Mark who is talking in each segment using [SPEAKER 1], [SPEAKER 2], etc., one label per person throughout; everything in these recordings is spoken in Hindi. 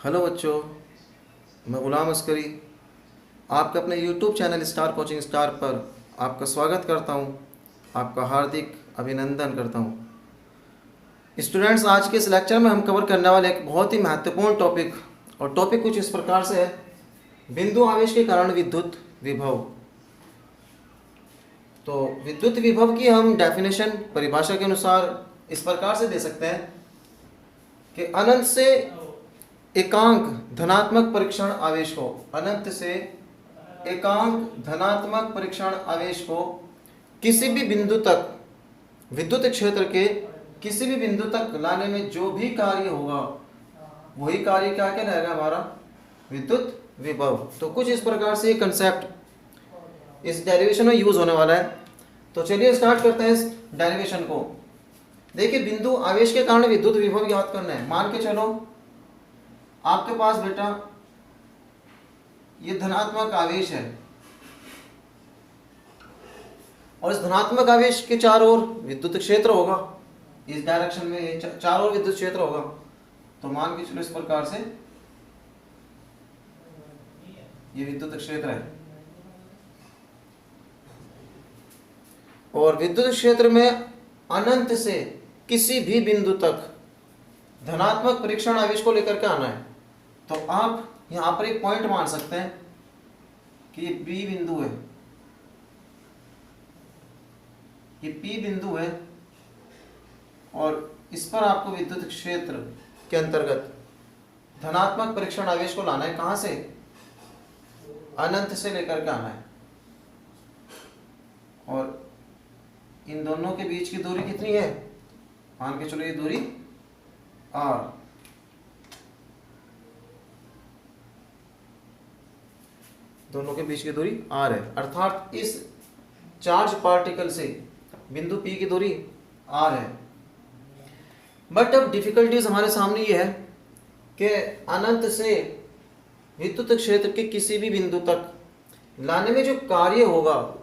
[SPEAKER 1] हेलो बच्चों, मैं गुलाम अस्करी आपके अपने YouTube channel star coaching star पर आपका स्वागत करता हूं, आपका हार्दिक अभिनंदन करता हूं। स्टूडेंट्स, आज के इस लेक्चर में हम कवर करने वाले एक बहुत ही महत्वपूर्ण टॉपिक, और टॉपिक कुछ इस प्रकार से है, बिंदु आवेश के कारण विद्युत विभव। तो विद्युत विभव की हम डेफिनेशन परिभाषा के अनुसार इस प्रकार से दे सकते हैं कि अनंत से एकांक धनात्मक परीक्षण आवेश को, अनंत से एकांक धनात्मक परीक्षण आवेश को किसी भी बिंदु तक, विद्युत क्षेत्र के किसी भी बिंदु तक लाने में जो भी कार्य होगा वही कार्य क्या कहलाएगा, हमारा विद्युत विभव। तो कुछ इस प्रकार से ये कंसेप्ट इस डेरिवेशन में यूज होने वाला है। तो चलिए स्टार्ट करते हैं इस डेरिवेशन को। देखिए, बिंदु आवेश के कारण विद्युत विभव याद करना है। मान के चलो आपके पास बेटा ये धनात्मक आवेश है और इस धनात्मक आवेश के चारों ओर विद्युत क्षेत्र होगा, इस डायरेक्शन में ये चारों ओर विद्युत क्षेत्र होगा। तो मान के चलो इस प्रकार से ये विद्युत क्षेत्र है और विद्युत क्षेत्र में अनंत से किसी भी बिंदु तक धनात्मक परीक्षण आवेश को लेकर के आना है। तो आप यहां पर एक पॉइंट मान सकते हैं कि ये बी बिंदु है, ये पी बिंदु है और इस पर आपको विद्युत क्षेत्र के अंतर्गत धनात्मक परीक्षण आवेश को लाना है। कहां से? अनंत से लेकर के आना है। और इन दोनों के बीच की दूरी कितनी है? मान के चलो ये दूरी r, दोनों के बीच की दूरी r है, अर्थात इस चार्ज पार्टिकल से बिंदु P की दूरी r है। बट अब डिफिकल्टीज हमारे सामने ये है कि अनंत से विद्युत क्षेत्र के किसी भी बिंदु तक लाने में जो कार्य होगा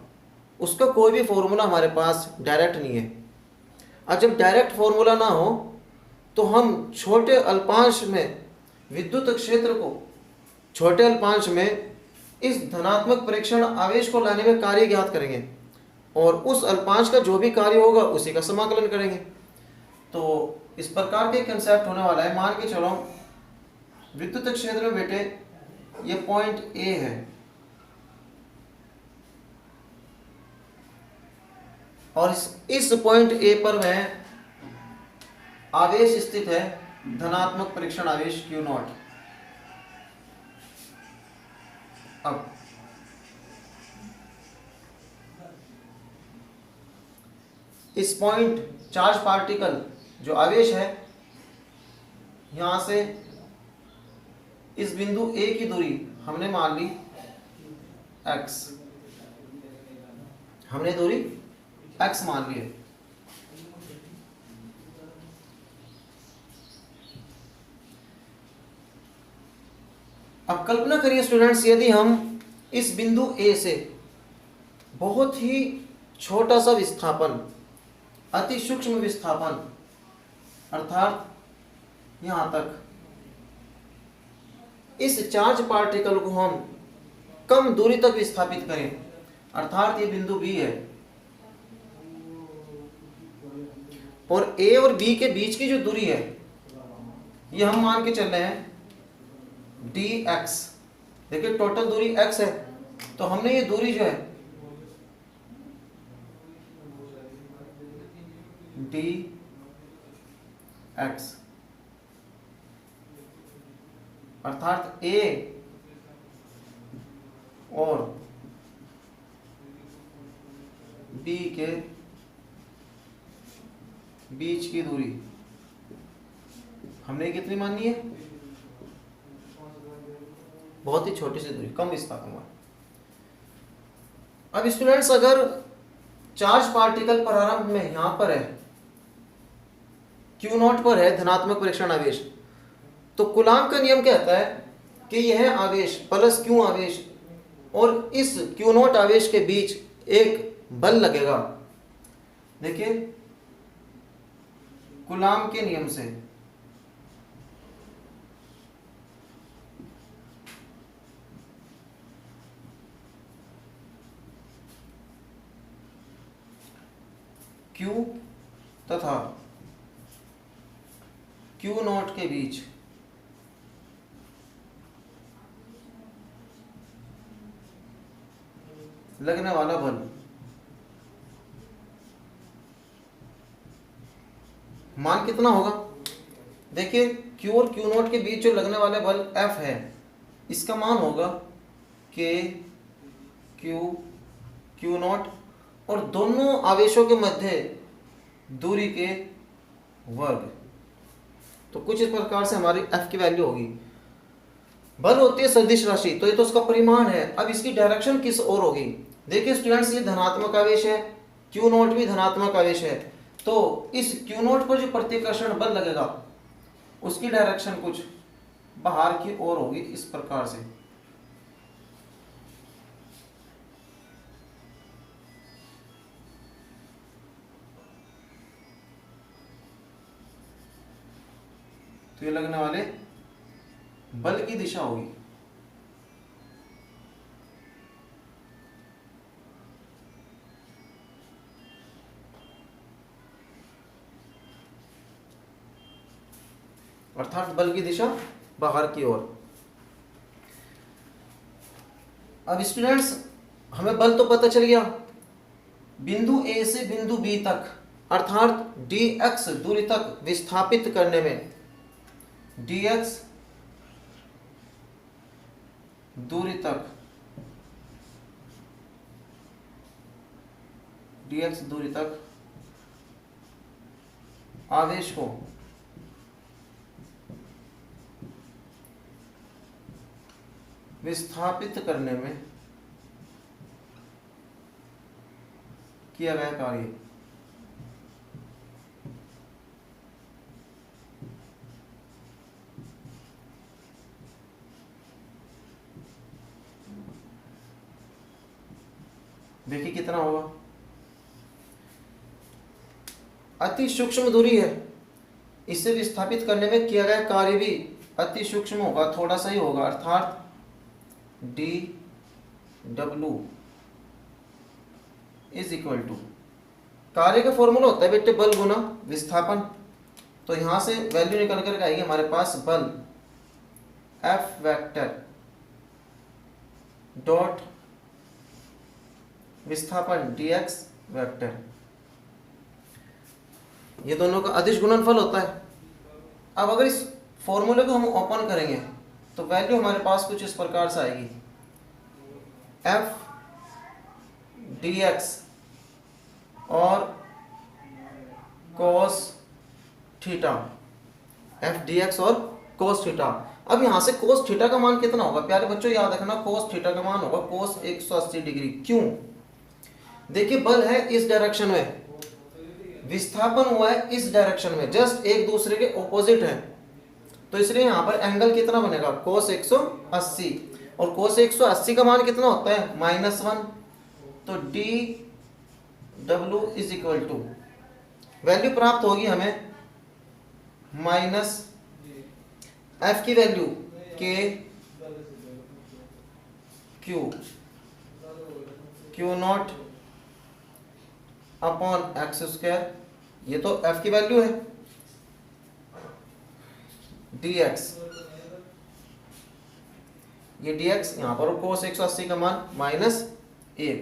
[SPEAKER 1] उसका कोई भी फॉर्मूला हमारे पास डायरेक्ट नहीं है। और जब डायरेक्ट फॉर्मूला ना हो तो हम छोटे अल्पांश में विद्युत क्षेत्र को, छोटे अल्पांश में इस धनात्मक परीक्षण आवेश को लाने में कार्य ज्ञात करेंगे और उस अल्पांश का जो भी कार्य होगा उसी का समाकलन करेंगे। तो इस प्रकार के कंसेप्ट होने वाला है। मान के चलो विद्युत क्षेत्र में बेटे ये पॉइंट ए है और इस पॉइंट ए पर वह आवेश स्थित है, धनात्मक परीक्षण आवेश Q नॉट। अब इस पॉइंट चार्ज पार्टिकल जो आवेश है यहां से इस बिंदु A की दूरी हमने मान ली x, हमने दूरी x मान ली है। अब कल्पना करिए स्टूडेंट्स, यदि हम इस बिंदु A से बहुत ही छोटा सा विस्थापन, अति सूक्ष्म विस्थापन, अर्थात यहां तक इस चार्ज पार्टिकल को हम कम दूरी तक विस्थापित करें, अर्थात ये बिंदु B है और A और B के बीच की जो दूरी है ये हम मान के चल रहे हैं dx। देखिए टोटल दूरी x है, तो हमने ये दूरी जो है dx, अर्थात A और B के बीच की दूरी हमने कितनी मानी है? बहुत ही छोटी सी दूरी, कम विस्थापन हुआ। अब स्टूडेंट्स, अगर चार्ज पार्टिकल प्रारंभ में यहां पर है, Q नॉट पर है धनात्मक परीक्षण आवेश, तो कूलाम का नियम कहता है कि यह आवेश प्लस Q आवेश और इस Q नॉट आवेश के बीच एक बल लगेगा। देखिए कूलाम के नियम से Q तथा Q नॉट के बीच लगने वाला बल मान कितना होगा? देखिए Q और Q नॉट के बीच जो लगने वाला बल F है, इसका मान होगा K Q नॉट और दोनों आवेशों के मध्य दूरी के वर्ग। तो कुछ इस प्रकार से हमारी F की वैल्यू होगी। बल होती है सदिश राशि, तो ये तो उसका परिमाण है। अब इसकी डायरेक्शन किस ओर होगी? देखिए स्टूडेंट्स, ये धनात्मक आवेश है, Q नॉट भी धनात्मक आवेश है, तो इस Q नॉट पर जो प्रतिकर्षण बल लगेगा उसकी डायरेक्शन कुछ बाहर की ओर होगी, इस प्रकार से। तो ये लगने वाले बल की दिशा होगी। अर्थात बल की दिशा बाहर की ओर। अब स्टूडेंट्स, हमें बल तो पता चल गया। बिंदु ए से बिंदु बी तक अर्थात dx दूरी तक विस्थापित करने में, dx दूरी तक, dx दूरी तक आवेश को विस्थापित करने में किया गया कार्य देखिए कितना होगा। अति सूक्ष्म दूरी है, इसे विस्थापित करने में किया गया कार्य भी अति सूक्ष्म होगा, थोड़ा सा ही होगा, अर्थात dw इज इक्वल टू, कार्य का फॉर्मूला होता है बेटे बल गुना विस्थापन। तो यहां से वैल्यू निकल कर आएगी हमारे पास बल F वेक्टर डॉट विस्थापन dx वेक्टर, ये दोनों का अदिश गुणनफल होता है। अब अगर इस फॉर्मूले को हम ओपन करेंगे तो वैल्यू हमारे पास कुछ इस प्रकार से आएगी, F dx और cos थीटा, F dx और cos थीटा। अब यहां से cos थीटा का मान कितना होगा प्यारे बच्चों, याद रखना cos थीटा का मान होगा cos 180 डिग्री। क्यों? देखिए बल है इस डायरेक्शन में, विस्थापन हुआ है इस डायरेक्शन में, जस्ट एक दूसरे के ऑपोजिट है, तो इसलिए यहां पर एंगल कितना बनेगा cos 180, और cos 180 का मान कितना होता है -1, तो dw is equal to value प्राप्त होगी हमें माइनस F की value K Q naught upon X square, ये तो F की वैल्यू है, dx, ये dx यहां पर cos 180 का मान -1।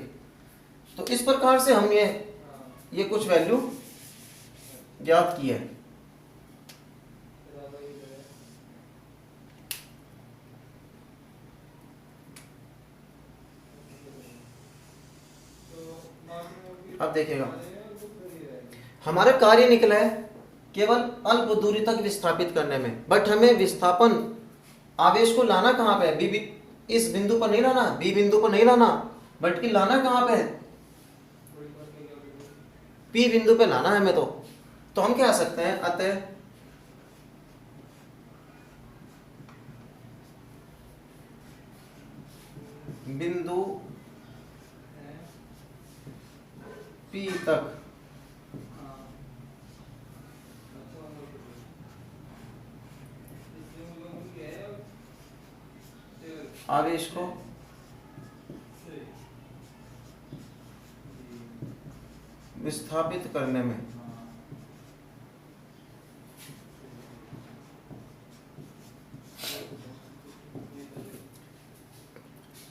[SPEAKER 1] तो इस प्रकार से हम ये कुछ वैल्यू ज्ञात की है। अब देखिएगा हमारा कार्य निकला है केवल अल्प दूरी तक विस्थापित करने में, बट हमें विस्थापन आवेश को लाना कहां पे है? बी, इस बिंदु पर नहीं लाना, बी बिंदु पर नहीं लाना, बल्कि लाना कहां पे है? पी बिंदु पे लाना है हमें। तो हम क्या कह सकते हैं, अतः बिंदु P तक आवेश को विस्थापित विस्थापित करने में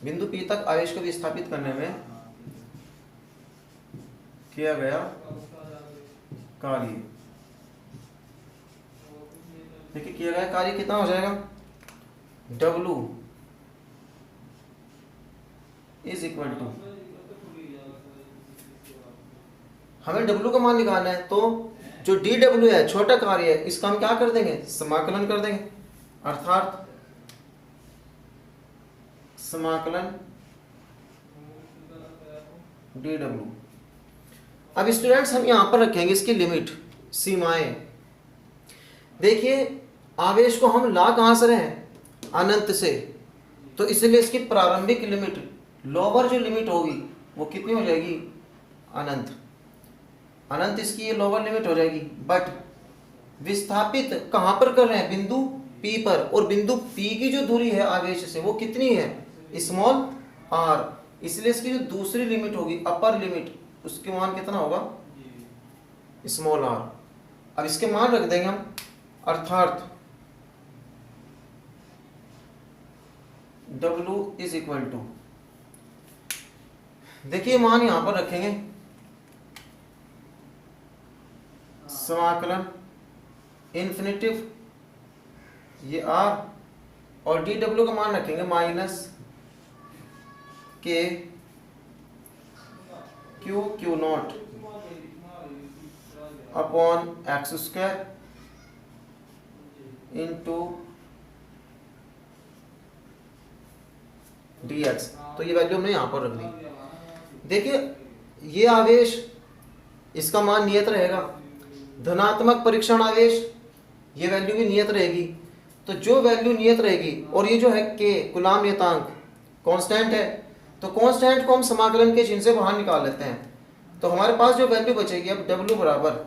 [SPEAKER 1] बिंदु P तक आवेश को विस्थापित करने में किया गया कार्य, देखिए किया गया कार्य कितना हो जाएगा, W इज इक्वल टू, हमें W का मान निकालना है, तो जो dW है छोटा कार्य है, इसका हम क्या कर देंगे, समाकलन कर देंगे, अर्थात समाकलन dW। अब स्टूडेंट्स हम यहां पर रखेंगे इसकी लिमिट, सीमाएं। देखिए आवेश को हम ला कहां से रहे हैं, अनंत से, तो इसलिए इसकी प्रारंभिक लिमिट, लोअर जो लिमिट होगी वो कितनी हो जाएगी, अनंत। अनंत इसकी ये लोअर लिमिट हो जाएगी। बट विस्थापित कहां पर कर रहे हैं, बिंदु P पर, और बिंदु P की जो दूरी है आवेश से वो कितनी है, स्मॉल r, इसलिए इसकी जो दूसरी लिमिट होगी, अपर लिमिट, उसके मान कितना होगा, स्मॉल r। अब इसके मान रख देंगे हम, अर्थात W इज इक्वल टू, देखिए मान यहां पर रखेंगे, समाकलन इन्फिनिटिव ये r, और dW का मान रखेंगे minus K Q not upon X square into dx। तो ये वैल्यू हमने यहां पर रख दी। देखिए ये आवेश, इसका मान नियत रहेगा, धनात्मक परीक्षण आवेश, ये वैल्यू भी नियत रहेगी। तो जो वैल्यू नियत रहेगी, और ये जो है k कूलाम नियतांक कांस्टेंट है, तो कांस्टेंट को हम समाकलन के चिन्ह से बाहर निकाल लेते हैं। तो हमारे पास जो वैल्यू बचेगी अब W बराबर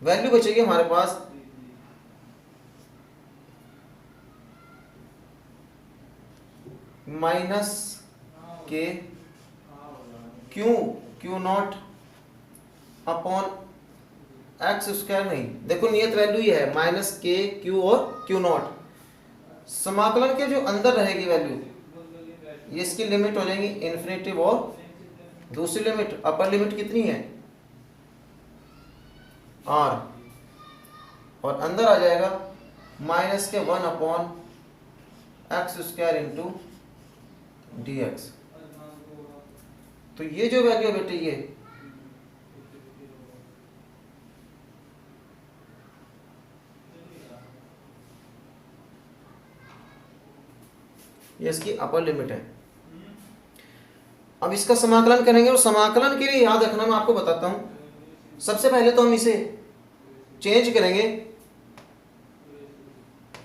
[SPEAKER 1] वैल्यू बचेगी हमारे पास minus K Q not upon X square, नहीं देखो नियत वैल्यू ही है माइनस के क्यू और क्यू नॉट। समाकलन के जो अंदर रहेगी वैल्यू, ये इसकी लिमिट हो जाएंगी इन्फिनिटिव, और दूसरी लिमिट, अपर लिमिट कितनी है r, और अंदर आ जाएगा माइनस के 1 upon X square into dx। तो ये जो वैल्यू बेटे ये इसकी अपर लिमिट है। अब इसका समाकलन करेंगे, और समाकलन के लिए याद रखना मैं आपको बताता हूं। सबसे पहले तो हम इसे चेंज करेंगे,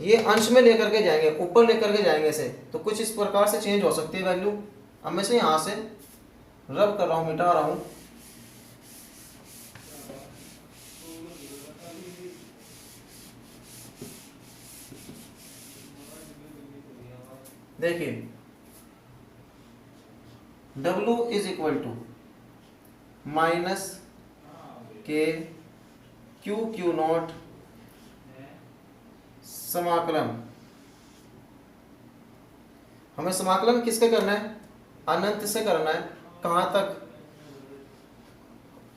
[SPEAKER 1] ये अंश में लेकर के जाएंगे, ऊपर लेकर के जाएंगे इसे, तो कुछ इस प्रकार से चेंज हो सकती है वैल्यू। अब मैं इसे यहां से रब कर रहा हूं, मिटा रहा हूं। देखिए W is equal to minus K Q naught समाकलन, हमें समाकलन किसका करना है, अनंत से करना है, कहां तक,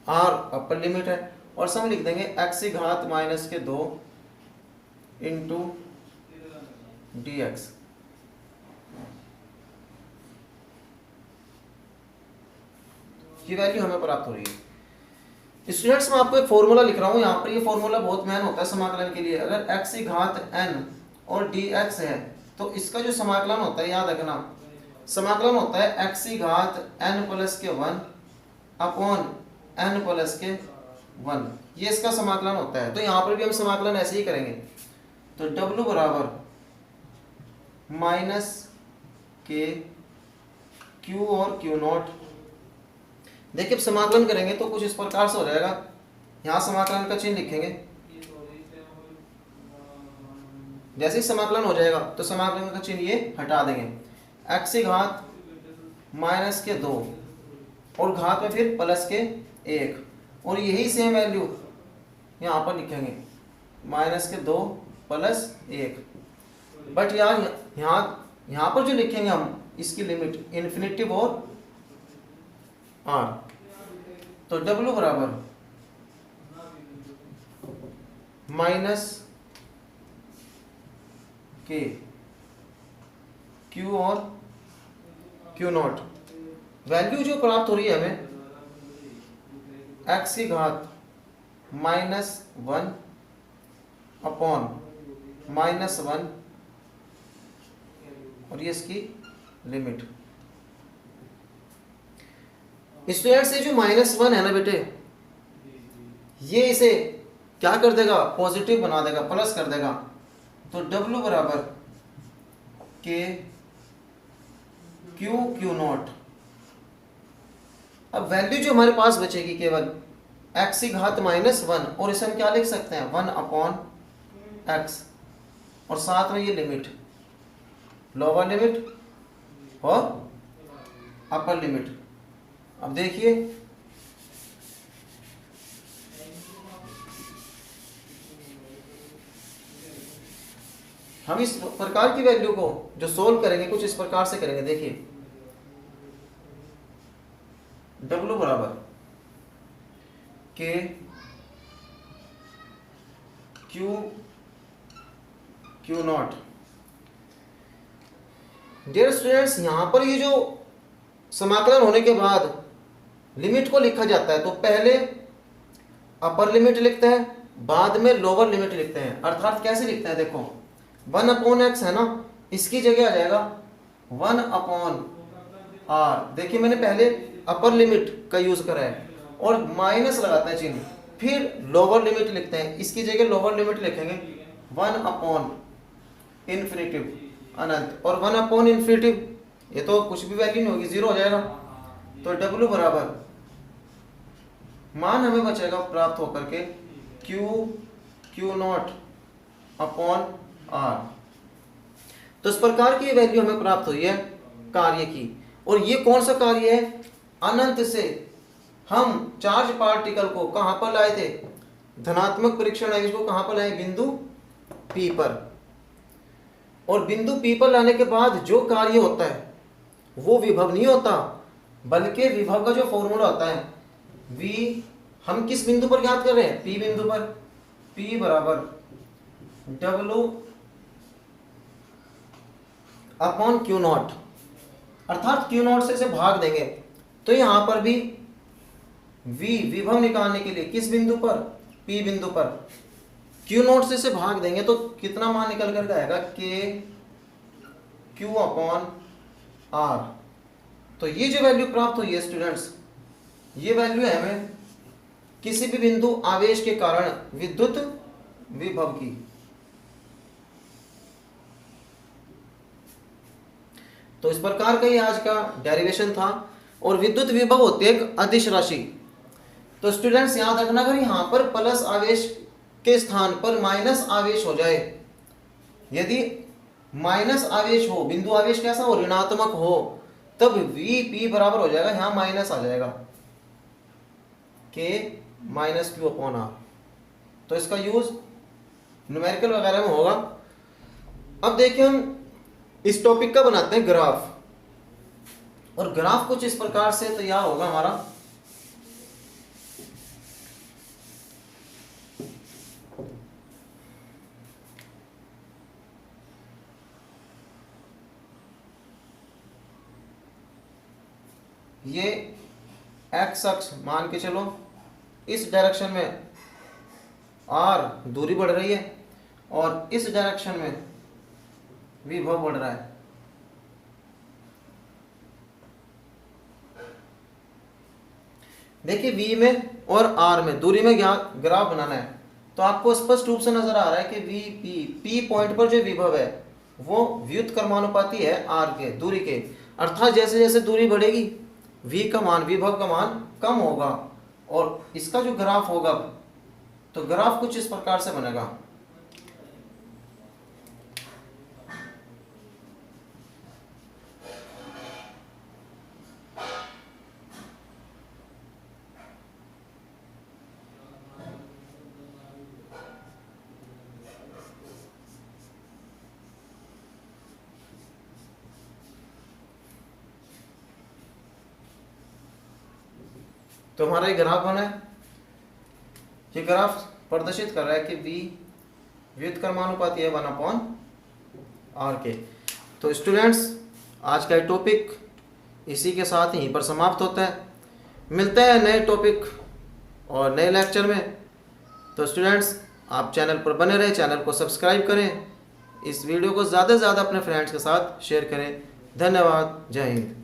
[SPEAKER 1] r अपर लिमिट है, और सम लिख देंगे x की घात माइनस के 2 इंटू dx। ये वैल्यू हमें प्राप्त हो रही है। स्टूडेंट्स मैं आपको एक फॉर्मूला लिख रहा हूं यहाँ पर, ये फॉर्मूला बहुत मेन होता है समाकलन के लिए। अगर x की घात n और dx है, तो इसका जो समाकलन होता है, याद रखना, समाकलन होता है x की घात n प्लस के 1 अपॉन n प्लस के 1, ये इसका समाकलन होता है। तो यहाँ पर भी हम समाकलन ऐसे ही करेंगे। तो W बराबर माइनस के Q और Q नॉट। देखिए समाकलन करेंगे तो कुछ इस प्रकार से हो जाएगा, यहाँ समाकलन का चिन्ह लिखेंगे, जैसे ही समाकलन हो जाएगा तो समाकलन का चिन्ह ये हटा देंगे। x की घात माइनस के 2 और घात में फिर प्लस के 1, और यही सेम वैल्यू यहाँ पर लिखेंगे माइनस के 2 प्लस 1। बट यार यहाँ पर जो लिखेंगे हम इसकी लिमिट इन्फिनिटिव और r, तो w बराबर माइनस के q और q नॉट। वैल्यू जो प्राप्त हो रही है हमें x की घात -1 अपॉन -1 और ये इसकी लिमिट। स्टूडेंट से जो -1 है ना बेटे, ये इसे क्या कर देगा, पॉजिटिव बना देगा, प्लस कर देगा। तो w बराबर के q नॉट। अब वैल्यू जो हमारे पास बचेगी केवल x की घात -1, और इसे हम क्या लिख सकते हैं 1 अपॉन x, और साथ में ये लिमिट, लोअर लिमिट और अपर लिमिट। अब देखिए हम इस प्रकार की वैल्यू को जो सोल्व करेंगे कुछ इस प्रकार से करेंगे। देखिए w बराबर के q नॉट। डियर स्टूडेंट्स, यहां पर ये जो समाकलन होने के बाद लिमिट को लिखा जाता है तो पहले अपर लिमिट लिखते हैं, बाद में लोअर लिमिट लिखते हैं। अर्थात कैसे लिखते हैं, देखो 1 अपॉन x है ना, इसकी जगह आ जाएगा 1 अपॉन r। देखिए मैंने पहले अपर लिमिट का यूज करा है और माइनस लगाते हैं चिन्ह, फिर लोअर लिमिट लिखते हैं, इसकी जगह लोअर लिमिट लिखेंगे 1 अपॉन इन्फिनिटिव अनंत, और 1 अपॉन इन्फिनिटिव ये तो कुछ भी वैल्यू नहीं होगी, 0 हो जाएगा। तो w बराबर मान हमें बचेगा प्राप्त होकर के q नॉट अपॉन r। तो इस प्रकार की वैल्यू हमें प्राप्त हुई है कार्य की, और ये कौन सा कार्य है, अनंत से हम चार्ज पार्टिकल को कहां पर लाए थे, धनात्मक परीक्षण आवेश को कहां पर लाए, बिंदु P पर। और बिंदु P पर लाने के बाद जो कार्य होता है वो विभव नहीं होता, बल्कि विभव का जो फॉर्मूला होता है v, हम किस बिंदु पर ज्ञात कर रहे हैं, P बिंदु पर। P बराबर W अपॉन Q नॉट, अर्थात Q नॉट से इसे भाग देंगे तो यहां पर भी v विभव निकालने के लिए किस बिंदु पर, P बिंदु पर, Q नॉट से इसे भाग देंगे तो कितना मान निकल कर आएगा, K Q अपॉन R। तो ये जो वैल्यू प्राप्त हुई है स्टूडेंट्स, ये वैल्यू है हमें किसी भी बिंदु आवेश के कारण विद्युत विभव की। तो इस प्रकार का ये आज का डेरिवेशन था, और विद्युत विभव होती है एक अदिश राशि। तो स्टूडेंट्स याद रखना, अगर यहां पर प्लस आवेश के स्थान पर माइनस आवेश हो जाए, यदि माइनस आवेश हो, बिंदु आवेश कैसा हो, ऋणात्मक हो, तब Vp बराबर हो जाएगा, यहां माइनस आ जाएगा K minus Q upon R। तो इसका यूज न्यूमेरिकल वगैरह में होगा। अब देखिए हम इस टॉपिक का बनाते हैं ग्राफ, और ग्राफ कुछ इस प्रकार से तैयार होगा हमारा। ये x अक्ष मान के चलो, इस डायरेक्शन में r दूरी बढ़ रही है और इस डायरेक्शन में विभव बढ़ रहा है। देखिए v में और r में दूरी में ग्राफ बनाना है, तो आपको स्पष्ट रूप से नजर आ रहा है कि p पॉइंट पर जो विभव है वो व्युत्क्रमानुपाती है r के, दूरी के। अर्थात जैसे जैसे दूरी बढ़ेगी v का मान, विभव का मान कम होगा, और इसका जो ग्राफ होगा तो ग्राफ कुछ इस प्रकार से बनेगा। तो हमारा ये ग्राफ बना है, ये ग्राफ प्रदर्शित कर रहा है कि V व्युत्क्रमानुपाती है 1/r के। तो स्टूडेंट्स, आज का टॉपिक इसी के साथ यहीं पर समाप्त होता है। मिलते हैं नए टॉपिक और नए लेक्चर में। तो स्टूडेंट्स, आप चैनल पर बने रहें, चैनल को सब्सक्राइब करें, इस वीडियो को ज़्यादा से ज़्यादा अपने फ्रेंड्स के साथ शेयर करें। धन्यवाद। जय हिंद।